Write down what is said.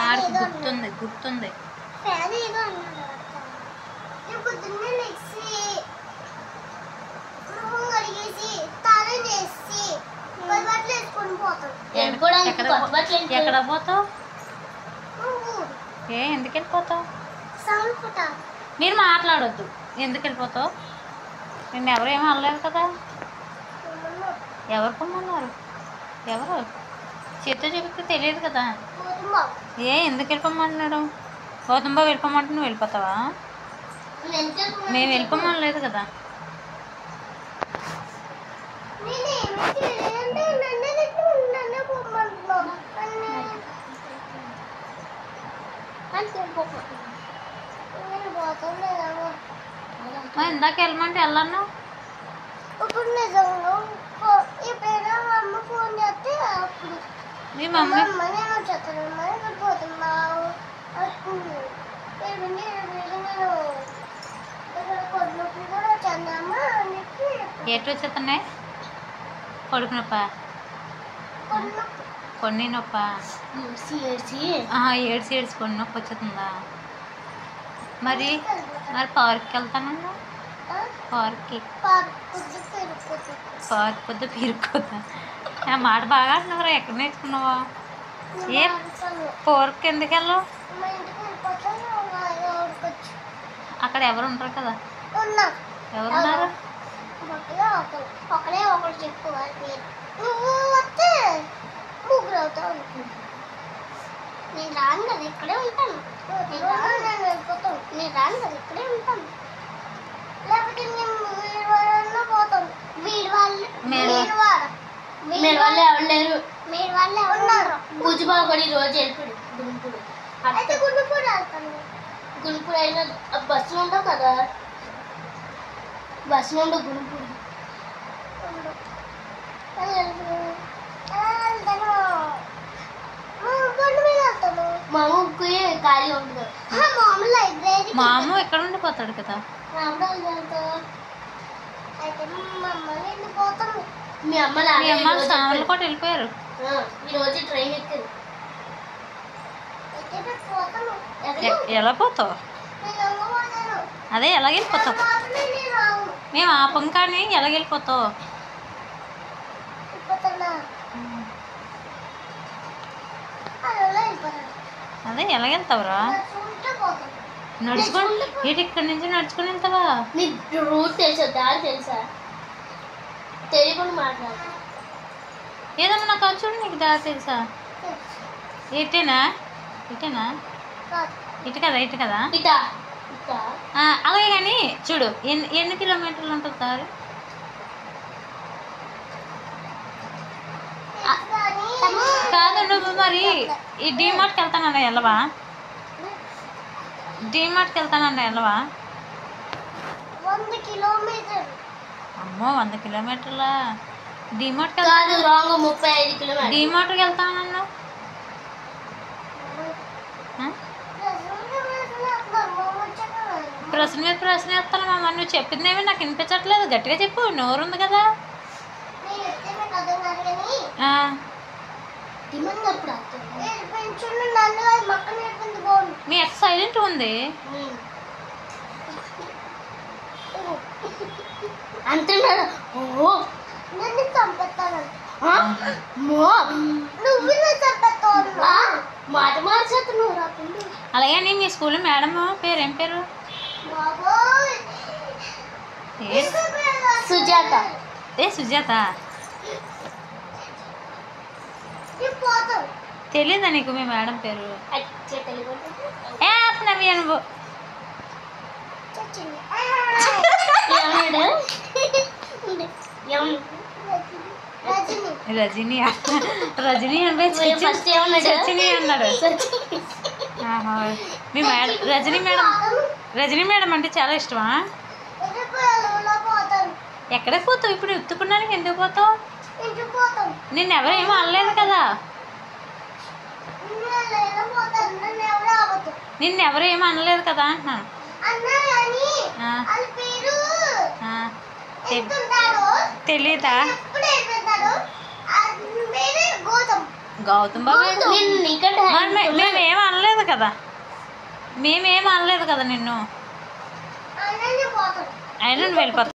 ఆడికి గుర్తుంది గుర్తుంది. ఎక్కడ పోతావు? ఎందుకు వెళ్ళిపోతావు? మీరు మాట్లాడొద్దు. ఎందుకు వెళ్ళిపోతావు? నిన్ను ఎవరు ఏమీ అనలేదు కదా. ఎవరు పొమ్మన్నారు? ఎవరు చేతితో చెబితే తెలియదు కదా. ఎందుకు వెళ్ళిపోమన్నాడు? గౌతమ్ బాబు వెళ్ళిపోమంటే నువ్వు వెళ్ళిపోతావా? మేము వెళ్ళిపోమనలేదు కదా. ఇందాక వెళ్ళమంటే వెళ్ళాను. మీ మమ్మీ ఎటు వచ్చేస్తున్నాయి? కడుపు నొప్ప, కొన్ని నొప్ప, ఏడ్చి కొన్ని నొప్పి వచ్చేస్తుందా? మరి పార్క్కి వెళ్తానన్నా? పార్క్కి పార్క్ పొద్దు పీరుకోద్దా? ఆ మాట బాగా అంటున్నారా? ఎక్కడ నేర్చుకున్నావా? ఏ పార్క్ ఎందుకు వెళ్ళావు? అక్కడ ఎవరు ఉంటారు కదా. ఎవరున్నారు? ముగ్గురు అవుతావు. నేను రాను కదా, ఇక్కడే ఉంటాను. నేను రాను కదా, ఇక్కడే ఉంటాను. లేకపోతే మేము పోతాం. మీరు వాళ్ళు ఎవరు లేరు. మీరు వాళ్ళు ఎవరున్నారు? భుజబాబడి రోజు వెళ్ళిపోయి గుంటూరు. అయితే గుంటూరు వెళ్తాను. గుంటూరు అయినా బస్సులు ఉండవు కదా. బస్సులు ఉండవు గుంటూరు. మామూలు ఖాళీ ఉండదు. మాము ఎక్కడ ఉండిపోతాడు కదా. మీ అమ్మ సామాన్లు కూడా వెళ్ళిపోయారు. ఈరోజు ట్రైన్ ఎక్కారు. ఎలా పోతావు? అదే ఎలాగెళ్ళిపోతావు? మేము ఆపం కానీ ఎలాగెళ్ళిపోతావు? అదే ఎలాగెళ్తావురా? నడుచుకోండి. ఏంటి ఇక్కడి నుంచి నడుచుకుని వెళ్తావా? నీకు రూట్ తెలుసా? దారి తెలుసా? తెలియకుండా మాట్లాడు. ఏదమ్మా నాకు అది చూడు. నీకు దారి తెలుసా? ఇటేనా? ఇటేనా? ఇటు కదా, ఇటు కదా. అలాగే కానీ చూడు, ఎన్ని కిలోమీటర్లు ఉంటుంది దారి? కాదు, నువ్వు మరి ఈ డీమార్ట్కి వెళ్తానన్నా వెళ్ళవా? డీమార్ట్కి వెళ్తానన్నా వెళ్ళవా? 100 కిలోమీటర్లు. అమ్మో, 100 కిలోమీటర్లా? డీమార్ట్కి కాదు, రాంగ్. 35 కిలోమీటర్లు. డీమార్ట్కి వెళ్తానన్నా ప్రశ్న మీద ప్రశ్న వేస్తాను మామ. నువ్వు చెప్పిందేమీ నాకు వినిపించట్లేదు. గట్టిగా చెప్పు, నోరు ఉంది కదా. మీ అక్క సైలెంట్ ఉంది. అంటున్నాడు. మాట మార్చేస్తున్నావు. అలాగే మీ స్కూల్ మేడం పేరు ఏం పేరు? సుజాత. సుజాత తెలీదా నీకు మీ మేడం పేరు? నవ్వి నువ్వు రజనీ రజనీ సచిని అన్నాడు. మీ మేడం రజనీ మేడం అంటే చాలా ఇష్టమా? ఎక్కడికి పోతావు ఇప్పుడు? ఎత్తుకున్నానికి ఎందుకు పోతావు? నిన్ను ఎవరేమో అనలేదు కదా. నిన్నెవరేమో అనలేదు కదా అంటున్నాను. తెలీదా? గౌతమ్ బాబు నేను నీకంటే మేమేం అనలేదు కదా, మేమేం అనలేదు కదా నిన్ను. అయినా నువ్వు వెళ్ళిపోతావు.